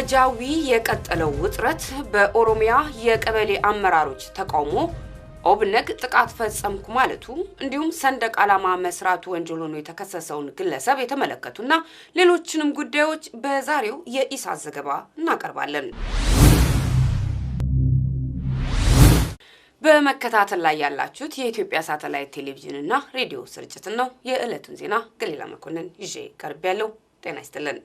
በጃዊ የቀጠለው ውጥረት በኦሮሚያ የቀበሌ አመራሮች ተቃውሞ ኦብነግ ጥቃት ፈጸምኩ ማለቱ እንዲሁም ሰንደቅ ዓላማ መስራቱ ወንጀል ሆኖ የተከሰሰውን ግለሰብ የተመለከቱና ሌሎችንም ጉዳዮች በዛሬው የኢሳት ዘገባ እናቀርባለን። በመከታተል ላይ ያላችሁት የኢትዮጵያ ሳተላይት ቴሌቪዥን እና ሬዲዮ ስርጭትን ነው። የዕለቱን ዜና ገሊላ መኮንን ይዤ ቀርቤያለሁ። ጤና ይስጥልን።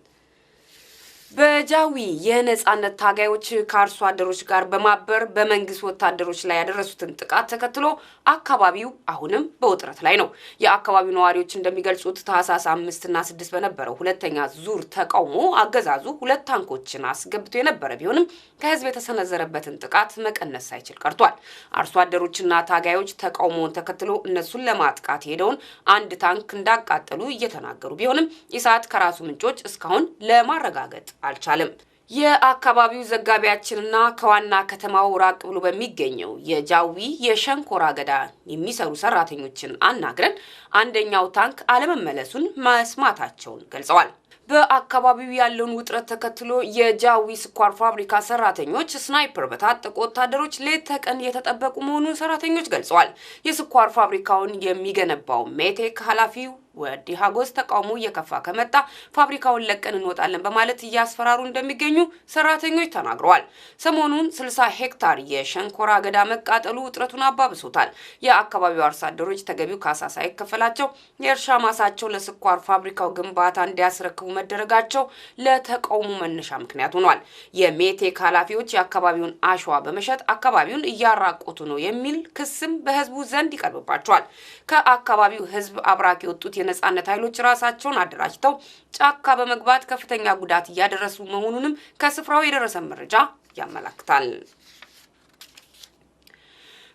በጃዊ የነጻነት ታጋዮች ከአርሶ አደሮች ጋር በማበር በመንግስት ወታደሮች ላይ ያደረሱትን ጥቃት ተከትሎ አካባቢው አሁንም በውጥረት ላይ ነው። የአካባቢው ነዋሪዎች እንደሚገልጹት ታህሳስ 5 እና 6 በነበረው ሁለተኛ ዙር ተቃውሞ አገዛዙ 2 ታንኮችን አስገብቶ የነበረ ቢሆንም ከህዝብ የተሰነዘረበትን ጥቃት መቀነስ ሳይችል ቀርቷል። አርሶ አደሮችና ታጋዮች ተቃውሞውን ተከትሎ እነሱን ለማጥቃት ሄደውን አንድ ታንክ እንዳቃጠሉ እየተናገሩ ቢሆንም ኢሳት ከራሱ ምንጮች እስካሁን ለማረጋገጥ አልቻለም። የአካባቢው ዘጋቢያችንና ከዋና ከተማው ራቅ ብሎ በሚገኘው የጃዊ የሸንኮራ አገዳ የሚሰሩ ሰራተኞችን አናግረን አንደኛው ታንክ አለመመለሱን መስማታቸውን ገልጸዋል። በአካባቢው ያለውን ውጥረት ተከትሎ የጃዊ ስኳር ፋብሪካ ሰራተኞች ስናይፐር በታጠቁ ወታደሮች ሌት ተቀን የተጠበቁ መሆኑን ሰራተኞች ገልጸዋል። የስኳር ፋብሪካውን የሚገነባው ሜቴክ ኃላፊው ወዲ ሀጎስ ተቃውሞ እየከፋ ከመጣ ፋብሪካውን ለቀን እንወጣለን በማለት እያስፈራሩ እንደሚገኙ ሰራተኞች ተናግረዋል። ሰሞኑን 60 ሄክታር የሸንኮራ አገዳ መቃጠሉ ውጥረቱን አባብሶታል። የአካባቢው አርሶ አደሮች ተገቢው ካሳ ሳይከፈላቸው የእርሻ ማሳቸው ለስኳር ፋብሪካው ግንባታ እንዲያስረክቡ መደረጋቸው ለተቃውሞ መነሻ ምክንያት ሆኗል። የሜቴክ ኃላፊዎች የአካባቢውን አሸዋ በመሸጥ አካባቢውን እያራቆቱ ነው የሚል ክስም በህዝቡ ዘንድ ይቀርብባቸዋል። ከአካባቢው ህዝብ አብራክ የወጡት የነጻነት ኃይሎች ራሳቸውን አደራጅተው ጫካ በመግባት ከፍተኛ ጉዳት እያደረሱ መሆኑንም ከስፍራው የደረሰ መረጃ ያመለክታል።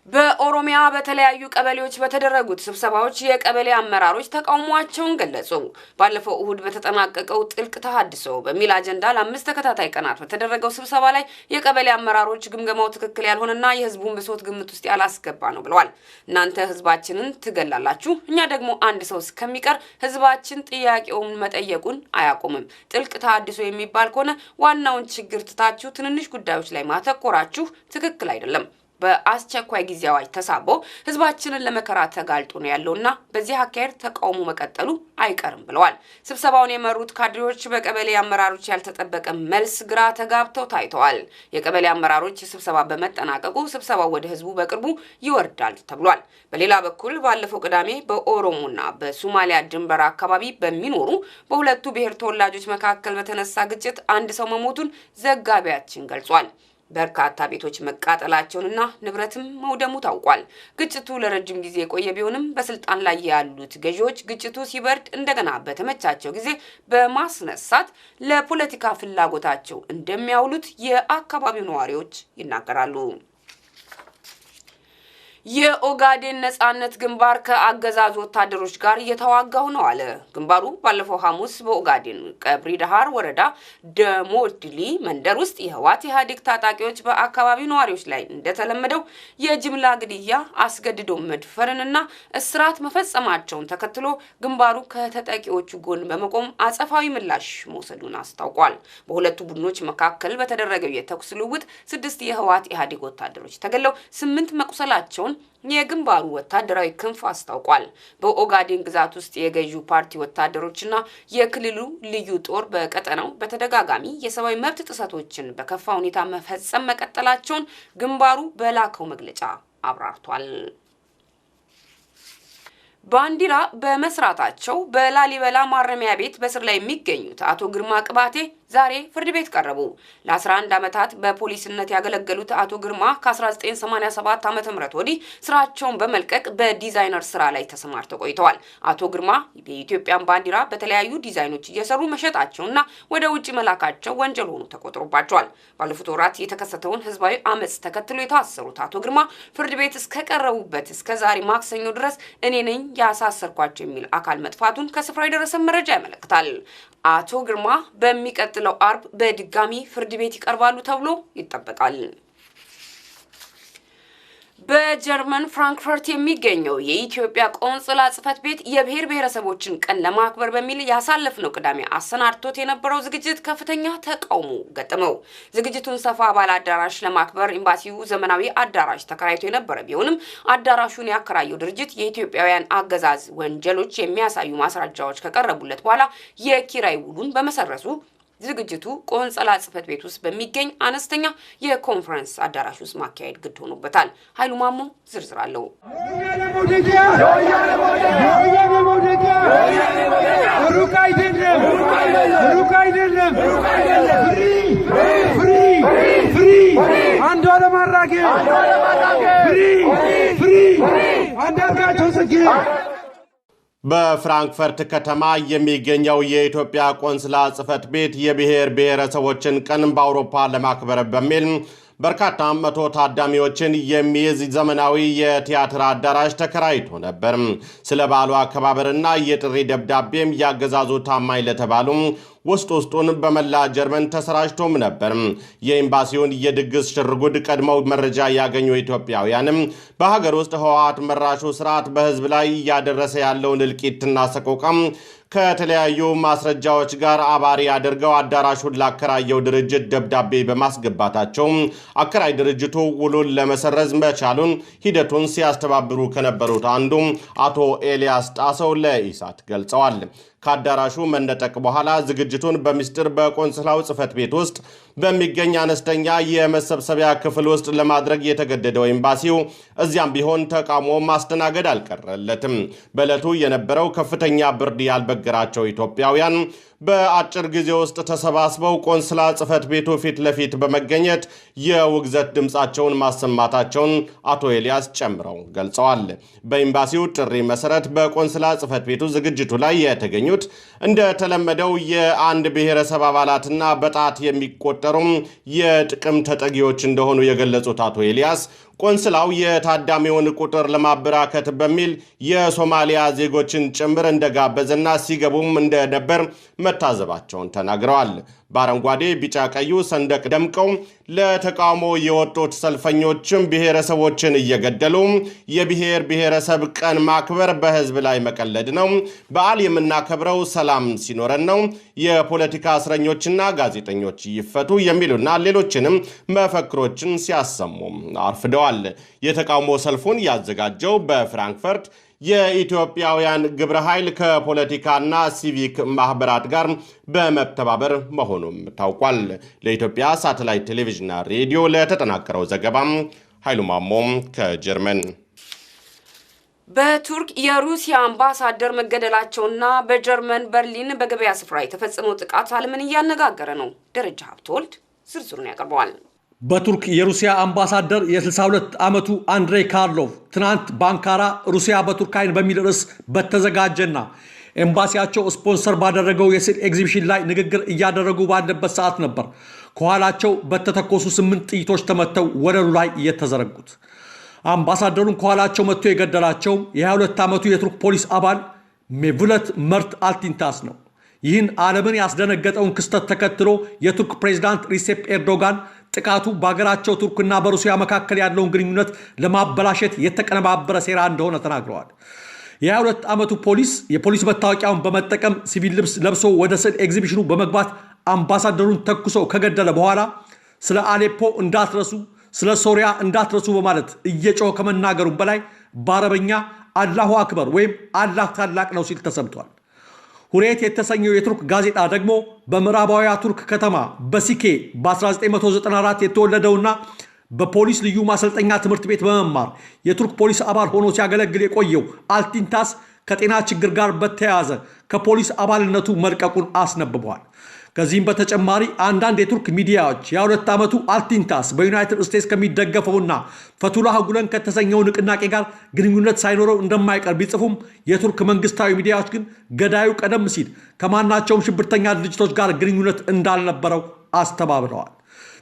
በኦሮሚያ በተለያዩ ቀበሌዎች በተደረጉት ስብሰባዎች የቀበሌ አመራሮች ተቃውሟቸውን ገለጹ። ባለፈው እሁድ በተጠናቀቀው ጥልቅ ተሐድሶ በሚል አጀንዳ ለ5 ተከታታይ ቀናት በተደረገው ስብሰባ ላይ የቀበሌ አመራሮች ግምገማው ትክክል ያልሆነና የህዝቡን ብሶት ግምት ውስጥ ያላስገባ ነው ብለዋል። እናንተ ህዝባችንን ትገላላችሁ፣ እኛ ደግሞ አንድ ሰው እስከሚቀር ህዝባችን ጥያቄውን መጠየቁን አያቆምም። ጥልቅ ተሐድሶ የሚባል ከሆነ ዋናውን ችግር ትታችሁ ትንንሽ ጉዳዮች ላይ ማተኮራችሁ ትክክል አይደለም። በአስቸኳይ ጊዜ አዋጅ ተሳቦ ህዝባችንን ለመከራ ተጋልጦ ነው ያለውና በዚህ አካሄድ ተቃውሞ መቀጠሉ አይቀርም ብለዋል። ስብሰባውን የመሩት ካድሬዎች በቀበሌ አመራሮች ያልተጠበቀ መልስ ግራ ተጋብተው ታይተዋል። የቀበሌ አመራሮች ስብሰባ በመጠናቀቁ ስብሰባው ወደ ህዝቡ በቅርቡ ይወርዳል ተብሏል። በሌላ በኩል ባለፈው ቅዳሜ በኦሮሞና በሶማሊያ ድንበር አካባቢ በሚኖሩ በሁለቱ ብሔር ተወላጆች መካከል በተነሳ ግጭት አንድ ሰው መሞቱን ዘጋቢያችን ገልጿል። በርካታ ቤቶች መቃጠላቸውንና ንብረትም መውደሙ ታውቋል። ግጭቱ ለረጅም ጊዜ የቆየ ቢሆንም በስልጣን ላይ ያሉት ገዢዎች ግጭቱ ሲበርድ እንደገና በተመቻቸው ጊዜ በማስነሳት ለፖለቲካ ፍላጎታቸው እንደሚያውሉት የአካባቢው ነዋሪዎች ይናገራሉ። የኦጋዴን ነጻነት ግንባር ከአገዛዙ ወታደሮች ጋር እየተዋጋው ነው አለ። ግንባሩ ባለፈው ሐሙስ በኦጋዴን ቀብሪ ዳሃር ወረዳ ደሞድሊ መንደር ውስጥ የህዋት ኢህአዴግ ታጣቂዎች በአካባቢው ነዋሪዎች ላይ እንደተለመደው የጅምላ ግድያ፣ አስገድዶ መድፈርንና እስራት መፈጸማቸውን ተከትሎ ግንባሩ ከተጠቂዎቹ ጎን በመቆም አጸፋዊ ምላሽ መውሰዱን አስታውቋል። በሁለቱ ቡድኖች መካከል በተደረገው የተኩስ ልውውጥ 6 የህዋት ኢህአዴግ ወታደሮች ተገለው 8 መቁሰላቸውን የግንባሩ ወታደራዊ ክንፍ አስታውቋል። በኦጋዴን ግዛት ውስጥ የገዢው ፓርቲ ወታደሮችና የክልሉ ልዩ ጦር በቀጠናው በተደጋጋሚ የሰብአዊ መብት ጥሰቶችን በከፋ ሁኔታ መፈጸም መቀጠላቸውን ግንባሩ በላከው መግለጫ አብራርቷል። ባንዲራ በመስራታቸው በላሊበላ ማረሚያ ቤት በስር ላይ የሚገኙት አቶ ግርማ ቅባቴ ዛሬ ፍርድ ቤት ቀረቡ። ለ11 ዓመታት በፖሊስነት ያገለገሉት አቶ ግርማ ከ1987 ዓ.ም ወዲህ ስራቸውን በመልቀቅ በዲዛይነር ስራ ላይ ተሰማርተው ቆይተዋል። አቶ ግርማ የኢትዮጵያን ባንዲራ በተለያዩ ዲዛይኖች እየሰሩ መሸጣቸውና ወደ ውጭ መላካቸው ወንጀል ሆኖ ተቆጥሮባቸዋል። ባለፉት ወራት የተከሰተውን ህዝባዊ አመጽ ተከትሎ የታሰሩት አቶ ግርማ ፍርድ ቤት እስከቀረቡበት እስከ ዛሬ ማክሰኞ ድረስ እኔ ነኝ ያሳሰርኳቸው የሚል አካል መጥፋቱን ከስፍራው የደረሰ መረጃ ያመለክታል። አቶ ግርማ በሚቀጥለው አርብ በድጋሚ ፍርድ ቤት ይቀርባሉ ተብሎ ይጠበቃል። በጀርመን ፍራንክፈርት የሚገኘው የኢትዮጵያ ቆንስላ ጽሕፈት ቤት የብሔር ብሔረሰቦችን ቀን ለማክበር በሚል ያሳለፍነው ቅዳሜ አሰናድቶት የነበረው ዝግጅት ከፍተኛ ተቃውሞ ገጠመው። ዝግጅቱን ሰፋ ባለ አዳራሽ ለማክበር ኤምባሲው ዘመናዊ አዳራሽ ተከራይቶ የነበረ ቢሆንም አዳራሹን ያከራየው ድርጅት የኢትዮጵያውያን አገዛዝ ወንጀሎች የሚያሳዩ ማስረጃዎች ከቀረቡለት በኋላ የኪራይ ውሉን በመሰረዙ ዝግጅቱ ቆንስላ ጽሕፈት ቤት ውስጥ በሚገኝ አነስተኛ የኮንፈረንስ አዳራሽ ውስጥ ማካሄድ ግድ ሆኖበታል። ኃይሉ ማሞ ዝርዝር አለው። በፍራንክፈርት ከተማ የሚገኘው የኢትዮጵያ ቆንስላ ጽሕፈት ቤት የብሔር ብሔረሰቦችን ቀን በአውሮፓ ለማክበር በሚል በርካታ መቶ ታዳሚዎችን የሚይዝ ዘመናዊ የቲያትር አዳራሽ ተከራይቶ ነበር። ስለ በዓሉ አከባበርና የጥሪ ደብዳቤም ያገዛዙ ታማኝ ለተባሉ ውስጡን በመላ ጀርመን ተሰራጭቶም ነበር። የኤምባሲውን የድግስ ሽርጉድ ቀድመው መረጃ ያገኙ ኢትዮጵያውያንም በሀገር ውስጥ ህወሓት መራሹ ስርዓት በህዝብ ላይ እያደረሰ ያለውን እልቂትና ሰቆቃም ከተለያዩ ማስረጃዎች ጋር አባሪ አድርገው አዳራሹን ላከራየው ድርጅት ደብዳቤ በማስገባታቸው አከራይ ድርጅቱ ውሉን ለመሰረዝ መቻሉን ሂደቱን ሲያስተባብሩ ከነበሩት አንዱ አቶ ኤልያስ ጣሰው ለኢሳት ገልጸዋል። ከአዳራሹ መነጠቅ በኋላ ዝግጅቱን በሚስጥር በቆንስላው ጽሕፈት ቤት ውስጥ በሚገኝ አነስተኛ የመሰብሰቢያ ክፍል ውስጥ ለማድረግ የተገደደው ኤምባሲው እዚያም ቢሆን ተቃውሞ ማስተናገድ አልቀረለትም። በዕለቱ የነበረው ከፍተኛ ብርድ ያልበገራቸው ኢትዮጵያውያን በአጭር ጊዜ ውስጥ ተሰባስበው ቆንስላ ጽሕፈት ቤቱ ፊት ለፊት በመገኘት የውግዘት ድምፃቸውን ማሰማታቸውን አቶ ኤልያስ ጨምረው ገልጸዋል። በኤምባሲው ጥሪ መሰረት በቆንስላ ጽሕፈት ቤቱ ዝግጅቱ ላይ የተገኙት እንደተለመደው የአንድ ብሔረሰብ አባላትና በጣት የሚቆጠሩ የጥቅም ተጠጊዎች እንደሆኑ የገለጹት አቶ ኤልያስ ቆንስላው የታዳሚውን ቁጥር ለማበራከት በሚል የሶማሊያ ዜጎችን ጭምር እንደጋበዘና ሲገቡም እንደነበር መታዘባቸውን ተናግረዋል። በአረንጓዴ ቢጫ ቀዩ ሰንደቅ ደምቀው ለተቃውሞ የወጡት ሰልፈኞችም ብሔረሰቦችን እየገደሉ የብሔር ብሔረሰብ ቀን ማክበር በህዝብ ላይ መቀለድ ነው፣ በዓል የምናከብረው ሰላም ሲኖረን ነው፣ የፖለቲካ እስረኞችና ጋዜጠኞች ይፈቱ የሚሉና ሌሎችንም መፈክሮችን ሲያሰሙ አርፍደዋል። የተቃውሞ ሰልፉን ያዘጋጀው በፍራንክፈርት የኢትዮጵያውያን ግብረ ኃይል ከፖለቲካና ሲቪክ ማህበራት ጋር በመተባበር መሆኑም ታውቋል። ለኢትዮጵያ ሳተላይት ቴሌቪዥንና ሬዲዮ ለተጠናቀረው ዘገባም ኃይሉ ማሞም ከጀርመን። በቱርክ የሩሲያ አምባሳደር መገደላቸውና በጀርመን በርሊን በገበያ ስፍራ የተፈጸመው ጥቃት ዓለምን እያነጋገረ ነው። ደረጃ ሀብተወልድ ዝርዝሩን ያቀርበዋል። በቱርክ የሩሲያ አምባሳደር የ62 ዓመቱ አንድሬይ ካርሎቭ ትናንት በአንካራ ሩሲያ በቱርክ አይን በሚል ርዕስ በተዘጋጀና ኤምባሲያቸው ስፖንሰር ባደረገው የስዕል ኤግዚቢሽን ላይ ንግግር እያደረጉ ባለበት ሰዓት ነበር ከኋላቸው በተተኮሱ 8 ጥይቶች ተመተው ወለሉ ላይ የተዘረጉት። አምባሳደሩን ከኋላቸው መጥቶ የገደላቸው የ22 ዓመቱ የቱርክ ፖሊስ አባል ሜቭለት መርት አልቲንታስ ነው። ይህን ዓለምን ያስደነገጠውን ክስተት ተከትሎ የቱርክ ፕሬዝዳንት ሪሴፕ ኤርዶጋን ጥቃቱ በሀገራቸው ቱርክና በሩሲያ መካከል ያለውን ግንኙነት ለማበላሸት የተቀነባበረ ሴራ እንደሆነ ተናግረዋል። የ22 ዓመቱ ፖሊስ የፖሊስ መታወቂያውን በመጠቀም ሲቪል ልብስ ለብሶ ወደ ስዕል ኤግዚቢሽኑ በመግባት አምባሳደሩን ተኩሶ ከገደለ በኋላ ስለ አሌፖ እንዳትረሱ፣ ስለ ሶሪያ እንዳትረሱ በማለት እየጮኸ ከመናገሩም በላይ በአረበኛ አላሁ አክበር ወይም አላህ ታላቅ ነው ሲል ተሰምቷል። ሁሬት የተሰኘው የቱርክ ጋዜጣ ደግሞ በምዕራባዊ ቱርክ ከተማ በሲኬ በ1994 የተወለደውና በፖሊስ ልዩ ማሰልጠኛ ትምህርት ቤት በመማር የቱርክ ፖሊስ አባል ሆኖ ሲያገለግል የቆየው አልቲንታስ ከጤና ችግር ጋር በተያያዘ ከፖሊስ አባልነቱ መልቀቁን አስነብበዋል። ከዚህም በተጨማሪ አንዳንድ የቱርክ ሚዲያዎች የ2 ዓመቱ አልቲንታስ በዩናይትድ ስቴትስ ከሚደገፈውና ፈቱላህ ጉለን ከተሰኘው ንቅናቄ ጋር ግንኙነት ሳይኖረው እንደማይቀር ቢጽፉም የቱርክ መንግስታዊ ሚዲያዎች ግን ገዳዩ ቀደም ሲል ከማናቸውም ሽብርተኛ ድርጅቶች ጋር ግንኙነት እንዳልነበረው አስተባብለዋል።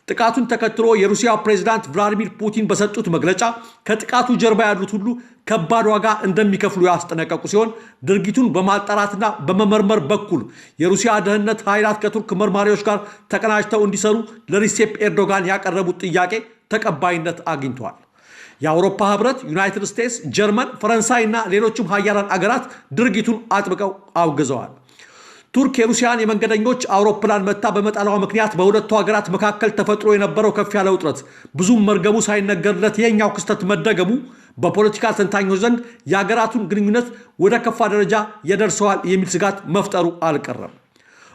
ጥቃቱን ተከትሎ የሩሲያ ፕሬዝዳንት ቭላዲሚር ፑቲን በሰጡት መግለጫ ከጥቃቱ ጀርባ ያሉት ሁሉ ከባድ ዋጋ እንደሚከፍሉ ያስጠነቀቁ ሲሆን ድርጊቱን በማጣራትና በመመርመር በኩል የሩሲያ ደህንነት ኃይላት ከቱርክ መርማሪዎች ጋር ተቀናጅተው እንዲሰሩ ለሪሴፕ ኤርዶጋን ያቀረቡት ጥያቄ ተቀባይነት አግኝቷል። የአውሮፓ ህብረት፣ ዩናይትድ ስቴትስ፣ ጀርመን፣ ፈረንሳይ እና ሌሎችም ሀያላን አገራት ድርጊቱን አጥብቀው አውግዘዋል። ቱርክ የሩሲያን የመንገደኞች አውሮፕላን መታ በመጣሏ ምክንያት በሁለቱ ሀገራት መካከል ተፈጥሮ የነበረው ከፍ ያለ ውጥረት ብዙም መርገቡ ሳይነገርለት የኛው ክስተት መደገሙ በፖለቲካ ተንታኞች ዘንድ የሀገራቱን ግንኙነት ወደ ከፋ ደረጃ ያደርሰዋል የሚል ስጋት መፍጠሩ አልቀረም።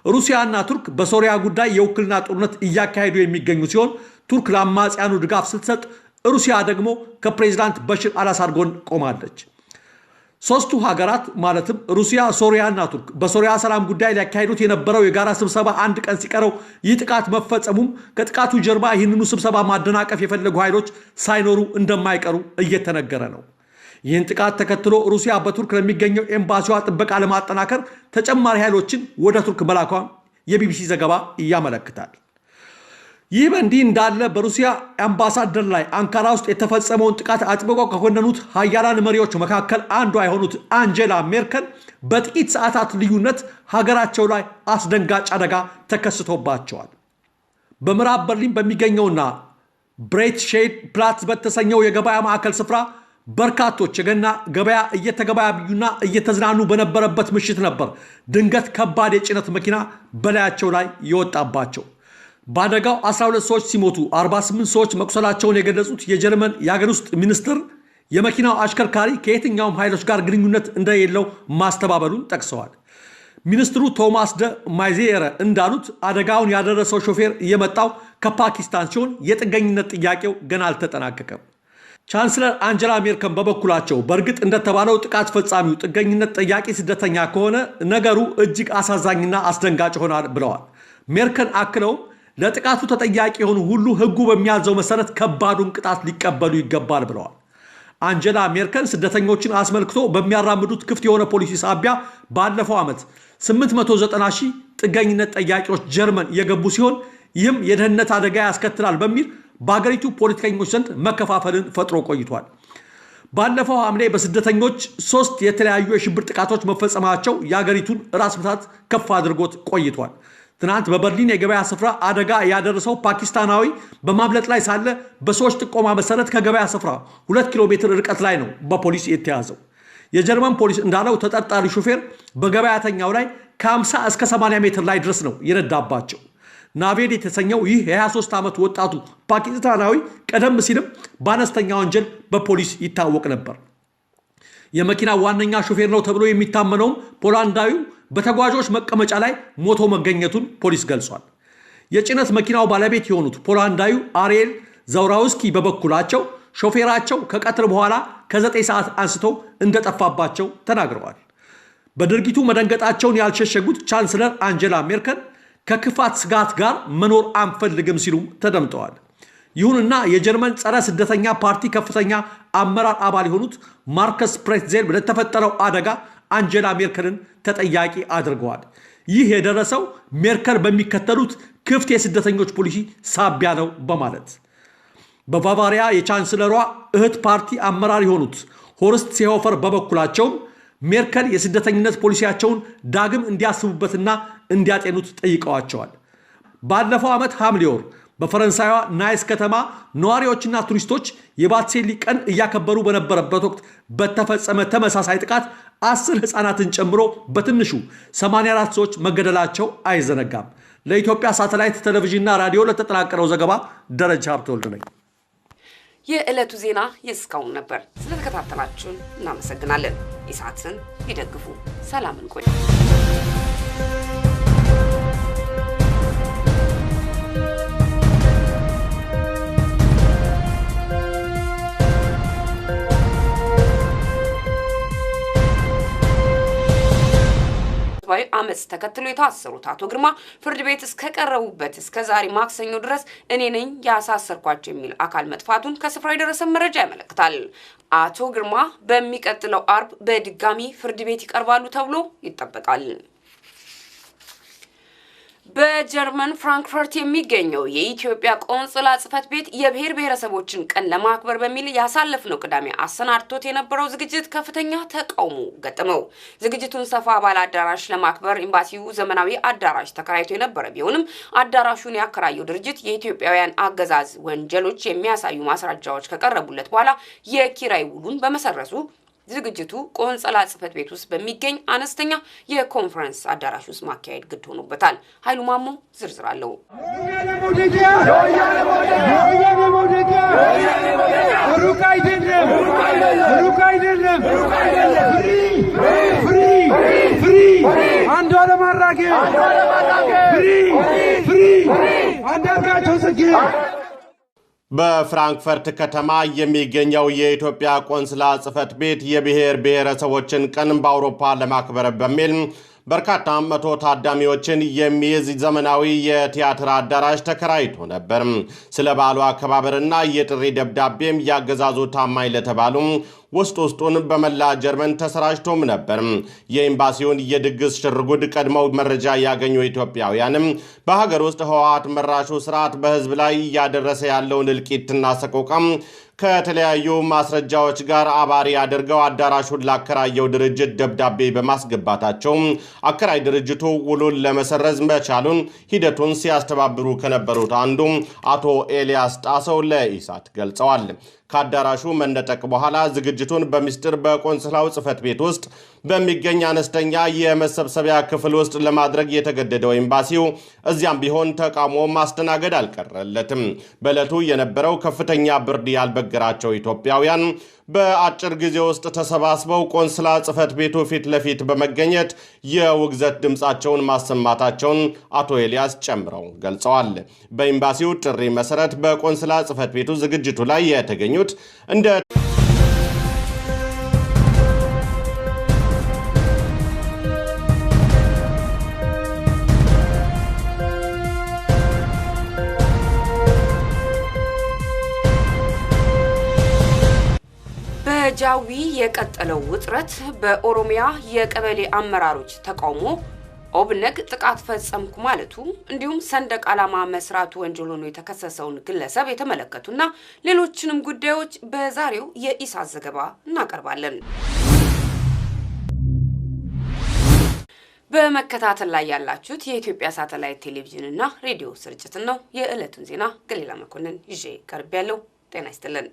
ሩሲያና ቱርክ በሶሪያ ጉዳይ የውክልና ጦርነት እያካሄዱ የሚገኙ ሲሆን ቱርክ ለአማጽያኑ ድጋፍ ስትሰጥ፣ ሩሲያ ደግሞ ከፕሬዝዳንት በሽር አልአሳድ ጎን ቆማለች። ሶስቱ ሀገራት ማለትም ሩሲያ፣ ሶሪያና ቱርክ በሶሪያ ሰላም ጉዳይ ሊያካሂዱት የነበረው የጋራ ስብሰባ አንድ ቀን ሲቀረው ይህ ጥቃት መፈጸሙም ከጥቃቱ ጀርባ ይህንኑ ስብሰባ ማደናቀፍ የፈለጉ ኃይሎች ሳይኖሩ እንደማይቀሩ እየተነገረ ነው። ይህን ጥቃት ተከትሎ ሩሲያ በቱርክ ለሚገኘው ኤምባሲዋ ጥበቃ ለማጠናከር ተጨማሪ ኃይሎችን ወደ ቱርክ መላኳን የቢቢሲ ዘገባ ያመለክታል። ይህ በእንዲህ እንዳለ በሩሲያ አምባሳደር ላይ አንካራ ውስጥ የተፈጸመውን ጥቃት አጥብቀው ከኮነኑት ሀያላን መሪዎች መካከል አንዷ የሆኑት አንጀላ ሜርከል በጥቂት ሰዓታት ልዩነት ሀገራቸው ላይ አስደንጋጭ አደጋ ተከስቶባቸዋል። በምዕራብ በርሊን በሚገኘውና ብሬት ሼድ ፕላትስ በተሰኘው የገበያ ማዕከል ስፍራ በርካቶች የገና ገበያ እየተገበያዩና እየተዝናኑ በነበረበት ምሽት ነበር ድንገት ከባድ የጭነት መኪና በላያቸው ላይ የወጣባቸው። በአደጋው 12 ሰዎች ሲሞቱ 48 ሰዎች መቁሰላቸውን የገለጹት የጀርመን የሀገር ውስጥ ሚኒስትር የመኪናው አሽከርካሪ ከየትኛውም ኃይሎች ጋር ግንኙነት እንደሌለው ማስተባበሉን ጠቅሰዋል። ሚኒስትሩ ቶማስ ደ ማይዜረ እንዳሉት አደጋውን ያደረሰው ሾፌር የመጣው ከፓኪስታን ሲሆን የጥገኝነት ጥያቄው ገና አልተጠናቀቀም። ቻንስለር አንጀላ ሜርከል በበኩላቸው በእርግጥ እንደተባለው ጥቃት ፈጻሚው ጥገኝነት ጠያቂ ስደተኛ ከሆነ ነገሩ እጅግ አሳዛኝና አስደንጋጭ ይሆናል ብለዋል። ሜርከል አክለውም ለጥቃቱ ተጠያቂ የሆኑ ሁሉ ሕጉ በሚያዘው መሰረት ከባዱን ቅጣት ሊቀበሉ ይገባል ብለዋል። አንጀላ ሜርከል ስደተኞችን አስመልክቶ በሚያራምዱት ክፍት የሆነ ፖሊሲ ሳቢያ ባለፈው ዓመት 890 ሺህ ጥገኝነት ጠያቂዎች ጀርመን የገቡ ሲሆን ይህም የደህንነት አደጋ ያስከትላል በሚል በአገሪቱ ፖለቲከኞች ዘንድ መከፋፈልን ፈጥሮ ቆይቷል። ባለፈው ሐምሌ በስደተኞች 3 የተለያዩ የሽብር ጥቃቶች መፈጸማቸው የአገሪቱን ራስ ምታት ከፍ አድርጎት ቆይቷል። ትናንት በበርሊን የገበያ ስፍራ አደጋ ያደረሰው ፓኪስታናዊ በማምለጥ ላይ ሳለ በሰዎች ጥቆማ መሰረት ከገበያ ስፍራ 2 ኪሎ ሜትር ርቀት ላይ ነው በፖሊስ የተያዘው። የጀርመን ፖሊስ እንዳለው ተጠርጣሪ ሹፌር በገበያተኛው ላይ ከ50 እስከ 80 ሜትር ላይ ድረስ ነው የነዳባቸው። ናቬድ የተሰኘው ይህ የ23 ዓመት ወጣቱ ፓኪስታናዊ ቀደም ሲልም በአነስተኛ ወንጀል በፖሊስ ይታወቅ ነበር። የመኪናው ዋነኛ ሹፌር ነው ተብሎ የሚታመነውም ፖላንዳዊው በተጓዦች መቀመጫ ላይ ሞቶ መገኘቱን ፖሊስ ገልጿል። የጭነት መኪናው ባለቤት የሆኑት ፖላንዳዊው አሪኤል ዛውራውስኪ በበኩላቸው ሾፌራቸው ከቀትር በኋላ ከ9 ሰዓት አንስቶ እንደጠፋባቸው ተናግረዋል። በድርጊቱ መደንገጣቸውን ያልሸሸጉት ቻንስለር አንጀላ ሜርከል ከክፋት ስጋት ጋር መኖር አንፈልግም ሲሉም ተደምጠዋል። ይሁንና የጀርመን ጸረ ስደተኛ ፓርቲ ከፍተኛ አመራር አባል የሆኑት ማርከስ ፕሬትዜል ለተፈጠረው አደጋ አንጀላ ሜርከልን ተጠያቂ አድርገዋል። ይህ የደረሰው ሜርከል በሚከተሉት ክፍት የስደተኞች ፖሊሲ ሳቢያ ነው በማለት በባቫሪያ የቻንስለሯ እህት ፓርቲ አመራር የሆኑት ሆርስት ሴሆፈር በበኩላቸው ሜርከል የስደተኝነት ፖሊሲያቸውን ዳግም እንዲያስቡበትና እንዲያጤኑት ጠይቀዋቸዋል። ባለፈው ዓመት ሐምሌ ወር በፈረንሳይዋ ናይስ ከተማ ነዋሪዎችና ቱሪስቶች የባትሴሊ ቀን እያከበሩ በነበረበት ወቅት በተፈጸመ ተመሳሳይ ጥቃት 10 ሕፃናትን ጨምሮ በትንሹ 84 ሰዎች መገደላቸው አይዘነጋም። ለኢትዮጵያ ሳተላይት ቴሌቪዥንና ራዲዮ ለተጠናቀረው ዘገባ ደረጃ ሀብተወልድ ነኝ። የዕለቱ ዜና የእስካሁን ነበር። ስለተከታተላችሁን እናመሰግናለን። ኢሳትን ይደግፉ። ሰላምን ቆዩ። አመጽ ተከትሎ የታሰሩት አቶ ግርማ ፍርድ ቤት እስከቀረቡበት እስከ ዛሬ ማክሰኞ ድረስ እኔ ነኝ ያሳሰርኳቸው የሚል አካል መጥፋቱን ከስፍራው የደረሰ መረጃ ያመለክታል። አቶ ግርማ በሚቀጥለው አርብ በድጋሚ ፍርድ ቤት ይቀርባሉ ተብሎ ይጠበቃል። በጀርመን ፍራንክፈርት የሚገኘው የኢትዮጵያ ቆንስላ ጽሕፈት ቤት የብሔር ብሔረሰቦችን ቀን ለማክበር በሚል ያሳለፍነው ቅዳሜ አሰናድቶት የነበረው ዝግጅት ከፍተኛ ተቃውሞ ገጠመው። ዝግጅቱን ሰፋ ባለ አዳራሽ ለማክበር ኤምባሲው ዘመናዊ አዳራሽ ተከራይቶ የነበረ ቢሆንም አዳራሹን ያከራየው ድርጅት የኢትዮጵያውያን አገዛዝ ወንጀሎች የሚያሳዩ ማስረጃዎች ከቀረቡለት በኋላ የኪራይ ውሉን በመሰረዙ ዝግጅቱ ቆንስላ ጽሕፈት ቤት ውስጥ በሚገኝ አነስተኛ የኮንፈረንስ አዳራሽ ውስጥ ማካሄድ ግድ ሆኖበታል። ኃይሉ ማሞ ዝርዝር አለው። በፍራንክፈርት ከተማ የሚገኘው የኢትዮጵያ ቆንስላ ጽሕፈት ቤት የብሔር ብሔረሰቦችን ቀን በአውሮፓ ለማክበር በሚል በርካታ መቶ ታዳሚዎችን የሚይዝ ዘመናዊ የቲያትር አዳራሽ ተከራይቶ ነበር። ስለ በዓሉ አከባበርና የጥሪ ደብዳቤም ያገዛዙ ታማኝ ለተባሉ ውስጡን በመላ ጀርመን ተሰራጭቶም ነበር። የኤምባሲውን የድግስ ሽርጉድ ቀድመው መረጃ ያገኙ ኢትዮጵያውያንም በሀገር ውስጥ ህወሓት መራሹ ስርዓት በህዝብ ላይ እያደረሰ ያለውን እልቂትና ሰቆቃም ከተለያዩ ማስረጃዎች ጋር አባሪ አድርገው አዳራሹን ላከራየው ድርጅት ደብዳቤ በማስገባታቸው አከራይ ድርጅቱ ውሉን ለመሰረዝ መቻሉን ሂደቱን ሲያስተባብሩ ከነበሩት አንዱ አቶ ኤልያስ ጣሰው ለኢሳት ገልጸዋል። ከአዳራሹ መነጠቅ በኋላ ዝግጅቱን በሚስጥር በቆንስላው ጽሕፈት ቤት ውስጥ በሚገኝ አነስተኛ የመሰብሰቢያ ክፍል ውስጥ ለማድረግ የተገደደው ኤምባሲው እዚያም ቢሆን ተቃውሞ ማስተናገድ አልቀረለትም። በዕለቱ የነበረው ከፍተኛ ብርድ ያልበገራቸው ኢትዮጵያውያን በአጭር ጊዜ ውስጥ ተሰባስበው ቆንስላ ጽሕፈት ቤቱ ፊት ለፊት በመገኘት የውግዘት ድምፃቸውን ማሰማታቸውን አቶ ኤልያስ ጨምረው ገልጸዋል። በኤምባሲው ጥሪ መሰረት በቆንስላ ጽሕፈት ቤቱ ዝግጅቱ ላይ የተገኙት እንደ በጃዊ የቀጠለው ውጥረት በኦሮሚያ የቀበሌ አመራሮች ተቃውሞ ኦብነግ ጥቃት ፈጸምኩ ማለቱ እንዲሁም ሰንደቅ ዓላማ መስራቱ ወንጀል ሆኖ የተከሰሰውን ግለሰብ የተመለከቱና ሌሎችንም ጉዳዮች በዛሬው የኢሳት ዘገባ እናቀርባለን። በመከታተል ላይ ያላችሁት የኢትዮጵያ ሳተላይት ቴሌቪዥን እና ሬዲዮ ስርጭትን ነው። የዕለቱን ዜና ገሊላ መኮንን ይዤ ቀርቤያለሁ። ጤና ይስጥልን።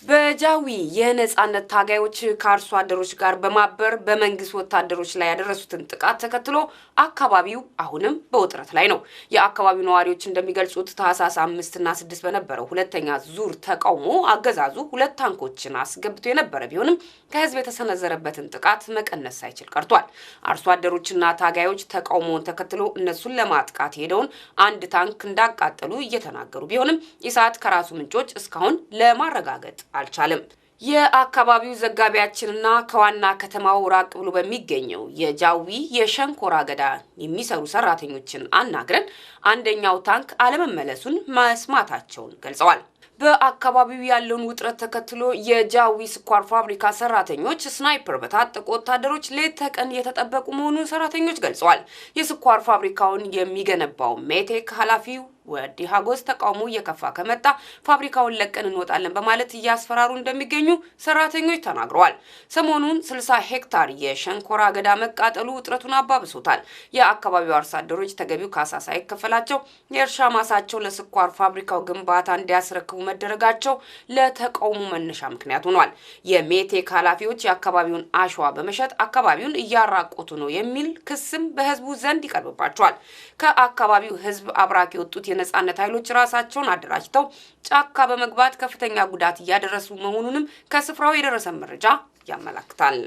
በጃዊ የነጻነት ታጋዮች ከአርሶ አደሮች ጋር በማበር በመንግስት ወታደሮች ላይ ያደረሱትን ጥቃት ተከትሎ አካባቢው አሁንም በውጥረት ላይ ነው። የአካባቢው ነዋሪዎች እንደሚገልጹት ታህሳስ 5 እና 6 በነበረው ሁለተኛ ዙር ተቃውሞ አገዛዙ 2 ታንኮችን አስገብቶ የነበረ ቢሆንም ከህዝብ የተሰነዘረበትን ጥቃት መቀነስ ሳይችል ቀርቷል። አርሶ አደሮችና ታጋዮች ተቃውሞውን ተከትሎ እነሱን ለማጥቃት ሄደውን አንድ ታንክ እንዳቃጠሉ እየተናገሩ ቢሆንም ኢሳት ከራሱ ምንጮች እስካሁን ለማረጋገጥ አልቻለም። የአካባቢው ዘጋቢያችንና ከዋና ከተማው ራቅ ብሎ በሚገኘው የጃዊ የሸንኮራ አገዳ የሚሰሩ ሰራተኞችን አናግረን አንደኛው ታንክ አለመመለሱን መስማታቸውን ገልጸዋል። በአካባቢው ያለውን ውጥረት ተከትሎ የጃዊ ስኳር ፋብሪካ ሰራተኞች ስናይፐር በታጠቁ ወታደሮች ሌት ተቀን የተጠበቁ መሆኑን ሰራተኞች ገልጸዋል። የስኳር ፋብሪካውን የሚገነባው ሜቴክ ኃላፊው ወዲ ሀጎስ ተቃውሞ እየከፋ ከመጣ ፋብሪካውን ለቀን እንወጣለን በማለት እያስፈራሩ እንደሚገኙ ሰራተኞች ተናግረዋል። ሰሞኑን 60 ሄክታር የሸንኮራ አገዳ መቃጠሉ ውጥረቱን አባብሶታል። የአካባቢው አርሶ አደሮች ተገቢው ካሳ ሳይከፈላቸው የእርሻ ማሳቸው ለስኳር ፋብሪካው ግንባታ እንዲያስረክቡ መደረጋቸው ለተቃውሞ መነሻ ምክንያት ሆኗል። የሜቴክ ኃላፊዎች የአካባቢውን አሸዋ በመሸጥ አካባቢውን እያራቆቱ ነው የሚል ክስም በህዝቡ ዘንድ ይቀርብባቸዋል። ከአካባቢው ህዝብ አብራክ የወጡት የነጻነት ኃይሎች ራሳቸውን አደራጅተው ጫካ በመግባት ከፍተኛ ጉዳት እያደረሱ መሆኑንም ከስፍራው የደረሰ መረጃ ያመለክታል።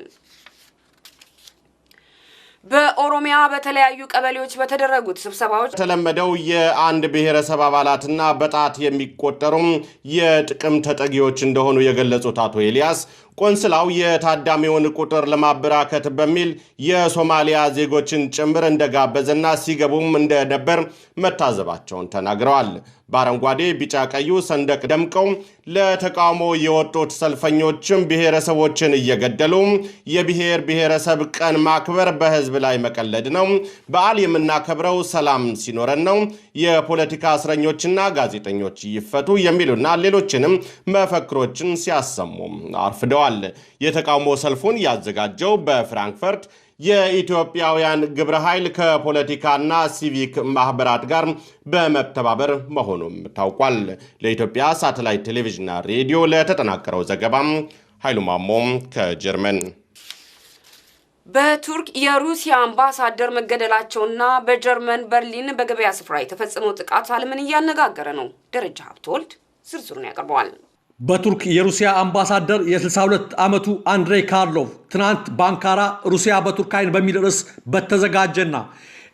በኦሮሚያ በተለያዩ ቀበሌዎች በተደረጉት ስብሰባዎች ተለመደው የአንድ ብሔረሰብ አባላትና በጣት የሚቆጠሩ የጥቅም ተጠጊዎች እንደሆኑ የገለጹት አቶ ኤልያስ ቆንስላው የታዳሚውን ቁጥር ለማበራከት በሚል የሶማሊያ ዜጎችን ጭምር እንደጋበዘና ሲገቡም እንደነበር መታዘባቸውን ተናግረዋል። በአረንጓዴ ቢጫ ቀዩ ሰንደቅ ደምቀው ለተቃውሞ የወጡት ሰልፈኞችም ብሔረሰቦችን እየገደሉ የብሔር ብሔረሰብ ቀን ማክበር በህዝብ ላይ መቀለድ ነው፣ በዓል የምናከብረው ሰላም ሲኖረን ነው፣ የፖለቲካ እስረኞችና ጋዜጠኞች ይፈቱ የሚሉና ሌሎችንም መፈክሮችን ሲያሰሙ አርፍደዋል። የተቃውሞ ሰልፉን ያዘጋጀው በፍራንክፈርት የኢትዮጵያውያን ግብረ ኃይል ከፖለቲካና ሲቪክ ማህበራት ጋር በመተባበር መሆኑም ታውቋል። ለኢትዮጵያ ሳተላይት ቴሌቪዥንና ሬዲዮ ለተጠናቀረው ዘገባም ኃይሉ ማሞም ከጀርመን። በቱርክ የሩሲያ አምባሳደር መገደላቸውና በጀርመን በርሊን በገበያ ስፍራ የተፈጸመው ጥቃት ዓለምን እያነጋገረ ነው። ደረጃ ሀብተወልድ ዝርዝሩን ያቀርበዋል። በቱርክ የሩሲያ አምባሳደር የ62 ዓመቱ አንድሬይ ካርሎቭ ትናንት በአንካራ ሩሲያ በቱርክ አይን በሚል ርዕስ በተዘጋጀና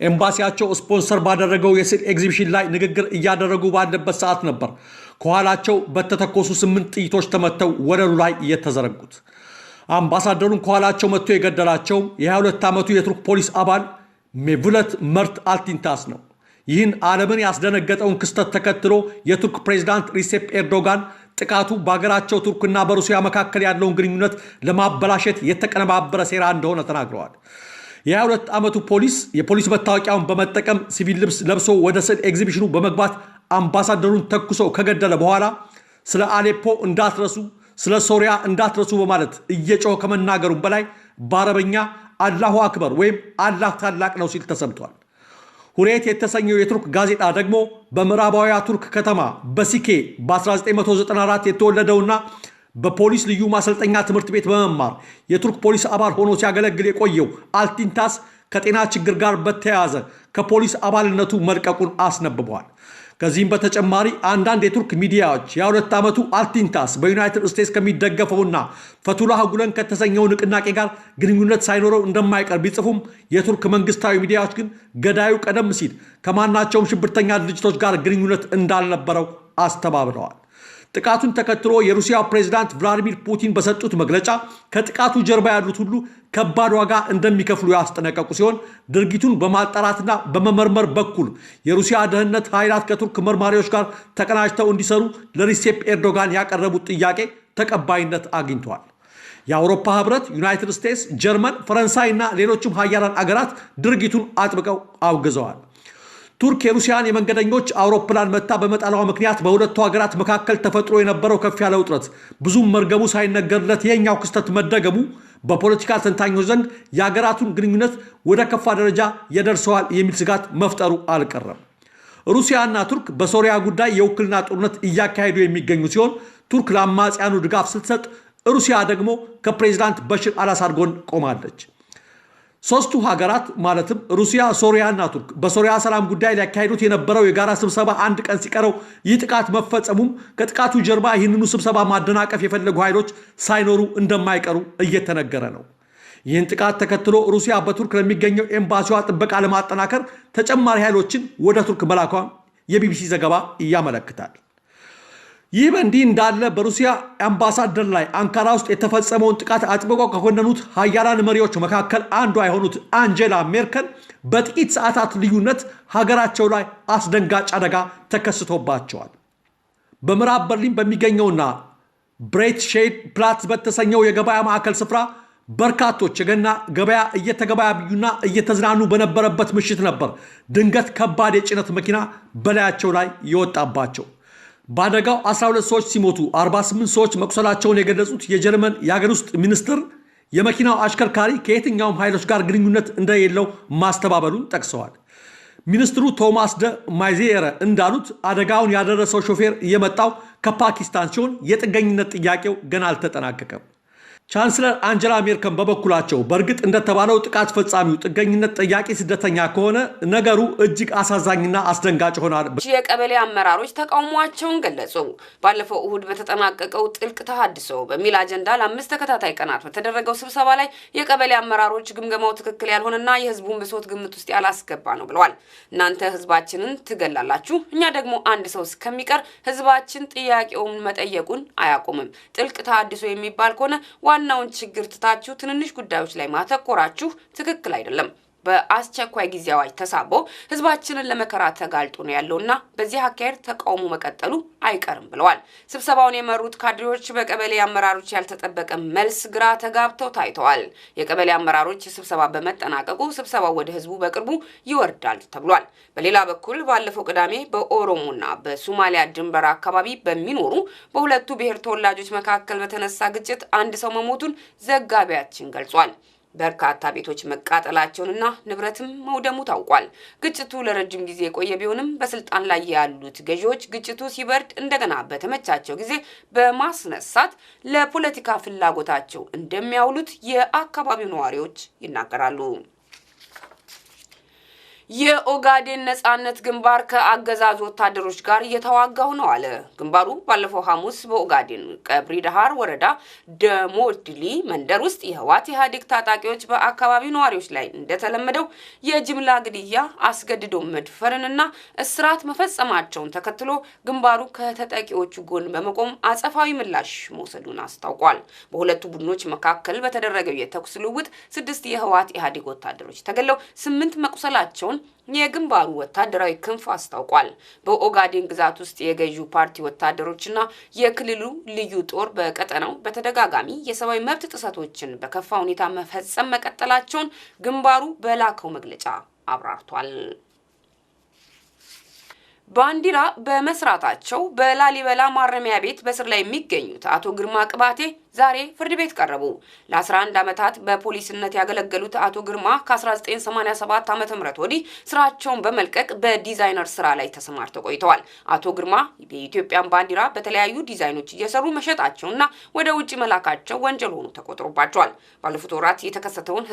ኤምባሲያቸው ስፖንሰር ባደረገው የስዕል ኤግዚቢሽን ላይ ንግግር እያደረጉ ባለበት ሰዓት ነበር ከኋላቸው በተተኮሱ 8 ጥይቶች ተመተው ወለሉ ላይ የተዘረጉት። አምባሳደሩን ከኋላቸው መጥቶ የገደላቸው የ22 ዓመቱ የቱርክ ፖሊስ አባል ሜቭለት መርት አልቲንታስ ነው። ይህን ዓለምን ያስደነገጠውን ክስተት ተከትሎ የቱርክ ፕሬዝዳንት ሪሴፕ ኤርዶጋን ጥቃቱ በአገራቸው ቱርክና በሩሲያ መካከል ያለውን ግንኙነት ለማበላሸት የተቀነባበረ ሴራ እንደሆነ ተናግረዋል። የ22 ዓመቱ ፖሊስ የፖሊስ መታወቂያውን በመጠቀም ሲቪል ልብስ ለብሶ ወደ ስዕል ኤግዚቢሽኑ በመግባት አምባሳደሩን ተኩሶ ከገደለ በኋላ ስለ አሌፖ እንዳትረሱ፣ ስለ ሶሪያ እንዳትረሱ በማለት እየጮኸ ከመናገሩም በላይ በአረበኛ አላሁ አክበር ወይም አላህ ታላቅ ነው ሲል ተሰምቷል። ሁሬት የተሰኘው የቱርክ ጋዜጣ ደግሞ በምዕራባዊ ቱርክ ከተማ በሲኬ በ1994 የተወለደውና በፖሊስ ልዩ ማሰልጠኛ ትምህርት ቤት በመማር የቱርክ ፖሊስ አባል ሆኖ ሲያገለግል የቆየው አልቲንታስ ከጤና ችግር ጋር በተያያዘ ከፖሊስ አባልነቱ መልቀቁን አስነብቧል። ከዚህም በተጨማሪ አንዳንድ የቱርክ ሚዲያዎች የ2 ዓመቱ አልቲንታስ በዩናይትድ ስቴትስ ከሚደገፈውና ፈቱላህ ጉለን ከተሰኘው ንቅናቄ ጋር ግንኙነት ሳይኖረው እንደማይቀር ቢጽፉም የቱርክ መንግስታዊ ሚዲያዎች ግን ገዳዩ ቀደም ሲል ከማናቸውም ሽብርተኛ ድርጅቶች ጋር ግንኙነት እንዳልነበረው አስተባብለዋል። ጥቃቱን ተከትሎ የሩሲያ ፕሬዝዳንት ቭላዲሚር ፑቲን በሰጡት መግለጫ ከጥቃቱ ጀርባ ያሉት ሁሉ ከባድ ዋጋ እንደሚከፍሉ ያስጠነቀቁ ሲሆን ድርጊቱን በማጣራትና በመመርመር በኩል የሩሲያ ደህንነት ኃይላት ከቱርክ መርማሪዎች ጋር ተቀናጅተው እንዲሰሩ ለሪሴፕ ኤርዶጋን ያቀረቡት ጥያቄ ተቀባይነት አግኝቷል። የአውሮፓ ህብረት፣ ዩናይትድ ስቴትስ፣ ጀርመን፣ ፈረንሳይ እና ሌሎችም ሀያላን አገራት ድርጊቱን አጥብቀው አውግዘዋል። ቱርክ የሩሲያን የመንገደኞች አውሮፕላን መታ በመጣሏ ምክንያት በሁለቱ ሀገራት መካከል ተፈጥሮ የነበረው ከፍ ያለ ውጥረት ብዙም መርገቡ ሳይነገርለት የኛው ክስተት መደገሙ በፖለቲካ ተንታኞች ዘንድ የሀገራቱን ግንኙነት ወደ ከፋ ደረጃ ያደርሰዋል የሚል ስጋት መፍጠሩ አልቀረም። ሩሲያና ቱርክ በሶሪያ ጉዳይ የውክልና ጦርነት እያካሄዱ የሚገኙ ሲሆን ቱርክ ለአማጽያኑ ድጋፍ ስትሰጥ፣ ሩሲያ ደግሞ ከፕሬዝዳንት በሽር አልአሳድ ጎን ቆማለች። ሶስቱ ሀገራት ማለትም ሩሲያ፣ ሶሪያና ቱርክ በሶሪያ ሰላም ጉዳይ ሊያካሂዱት የነበረው የጋራ ስብሰባ አንድ ቀን ሲቀረው ይህ ጥቃት መፈጸሙም ከጥቃቱ ጀርባ ይህንኑ ስብሰባ ማደናቀፍ የፈለጉ ኃይሎች ሳይኖሩ እንደማይቀሩ እየተነገረ ነው። ይህን ጥቃት ተከትሎ ሩሲያ በቱርክ ለሚገኘው ኤምባሲዋ ጥበቃ ለማጠናከር ተጨማሪ ኃይሎችን ወደ ቱርክ መላኳን የቢቢሲ ዘገባ ያመለክታል። ይህ በእንዲህ እንዳለ በሩሲያ አምባሳደር ላይ አንካራ ውስጥ የተፈጸመውን ጥቃት አጥብቀው ከኮነኑት ሀያላን መሪዎች መካከል አንዷ የሆኑት አንጀላ ሜርከል በጥቂት ሰዓታት ልዩነት ሀገራቸው ላይ አስደንጋጭ አደጋ ተከስቶባቸዋል። በምዕራብ በርሊን በሚገኘውና ብሬት ሼድ ፕላትስ በተሰኘው የገበያ ማዕከል ስፍራ በርካቶች የገና ገበያ እየተገበያዩና እየተዝናኑ በነበረበት ምሽት ነበር ድንገት ከባድ የጭነት መኪና በላያቸው ላይ የወጣባቸው። በአደጋው 12 ሰዎች ሲሞቱ 48 ሰዎች መቁሰላቸውን የገለጹት የጀርመን የሀገር ውስጥ ሚኒስትር የመኪናው አሽከርካሪ ከየትኛውም ኃይሎች ጋር ግንኙነት እንደሌለው ማስተባበሉን ጠቅሰዋል። ሚኒስትሩ ቶማስ ደ ማይዜረ እንዳሉት አደጋውን ያደረሰው ሾፌር የመጣው ከፓኪስታን ሲሆን የጥገኝነት ጥያቄው ገና አልተጠናቀቀም። ቻንስለር አንጀላ ሜርከል በበኩላቸው በእርግጥ እንደተባለው ጥቃት ፈጻሚው ጥገኝነት ጠያቂ ስደተኛ ከሆነ ነገሩ እጅግ አሳዛኝና አስደንጋጭ ሆኗል። የቀበሌ አመራሮች ተቃውሟቸውን ገለጹ። ባለፈው እሁድ በተጠናቀቀው ጥልቅ ተሐድሶ በሚል አጀንዳ ለ5 ተከታታይ ቀናት በተደረገው ስብሰባ ላይ የቀበሌ አመራሮች ግምገማው ትክክል ያልሆነና የህዝቡን ብሶት ግምት ውስጥ ያላስገባ ነው ብለዋል። እናንተ ህዝባችንን ትገላላችሁ፣ እኛ ደግሞ አንድ ሰው እስከሚቀር ህዝባችን ጥያቄውን መጠየቁን አያቆምም። ጥልቅ ተሐድሶ የሚባል ከሆነ ዋናውን ችግር ትታችሁ ትንንሽ ጉዳዮች ላይ ማተኮራችሁ ትክክል አይደለም። በአስቸኳይ ጊዜ አዋጅ ተሳቦ ህዝባችንን ለመከራ ተጋልጦ ነው ያለውና በዚህ አካሄድ ተቃውሞ መቀጠሉ አይቀርም ብለዋል። ስብሰባውን የመሩት ካድሬዎች በቀበሌ አመራሮች ያልተጠበቀ መልስ ግራ ተጋብተው ታይተዋል። የቀበሌ አመራሮች ስብሰባ በመጠናቀቁ ስብሰባው ወደ ህዝቡ በቅርቡ ይወርዳል ተብሏል። በሌላ በኩል ባለፈው ቅዳሜ በኦሮሞና በሶማሊያ ድንበር አካባቢ በሚኖሩ በሁለቱ ብሔር ተወላጆች መካከል በተነሳ ግጭት አንድ ሰው መሞቱን ዘጋቢያችን ገልጿል። በርካታ ቤቶች መቃጠላቸውንና ንብረትም መውደሙ ታውቋል። ግጭቱ ለረጅም ጊዜ የቆየ ቢሆንም በስልጣን ላይ ያሉት ገዢዎች ግጭቱ ሲበርድ እንደገና በተመቻቸው ጊዜ በማስነሳት ለፖለቲካ ፍላጎታቸው እንደሚያውሉት የአካባቢው ነዋሪዎች ይናገራሉ። የኦጋዴን ነጻነት ግንባር ከአገዛዙ ወታደሮች ጋር እየተዋጋው ነው አለ። ግንባሩ ባለፈው ሐሙስ በኦጋዴን ቀብሪ ዳሃር ወረዳ ደሞድሊ መንደር ውስጥ የህወሓት ኢህአዴግ ታጣቂዎች በአካባቢው ነዋሪዎች ላይ እንደተለመደው የጅምላ ግድያ፣ አስገድዶ መድፈርንና እስራት መፈጸማቸውን ተከትሎ ግንባሩ ከተጠቂዎቹ ጎን በመቆም አጸፋዊ ምላሽ መውሰዱን አስታውቋል። በሁለቱ ቡድኖች መካከል በተደረገው የተኩስ ልውውጥ 6 የህወሓት ኢህአዴግ ወታደሮች ተገለው 8 መቁሰላቸውን የግንባሩ ወታደራዊ ክንፍ አስታውቋል። በኦጋዴን ግዛት ውስጥ የገዢው ፓርቲ ወታደሮችና የክልሉ ልዩ ጦር በቀጠናው በተደጋጋሚ የሰብአዊ መብት ጥሰቶችን በከፋ ሁኔታ መፈጸም መቀጠላቸውን ግንባሩ በላከው መግለጫ አብራርቷል። ባንዲራ በመስራታቸው በላሊበላ ማረሚያ ቤት በስር ላይ የሚገኙት አቶ ግርማ ቅባቴ ዛሬ ፍርድ ቤት ቀረቡ። ለ11 ዓመታት በፖሊስነት ያገለገሉት አቶ ግርማ ከ1987 ዓ.ም ወዲህ ስራቸውን በመልቀቅ በዲዛይነር ስራ ላይ ተሰማርተው ቆይተዋል። አቶ ግርማ የኢትዮጵያን ባንዲራ በተለያዩ ዲዛይኖች እየሰሩ መሸጣቸውና ወደ ውጪ መላካቸው ወንጀል ሆኖ ተቆጥሮባቸዋል። ባለፉት ወራት የተከሰተውን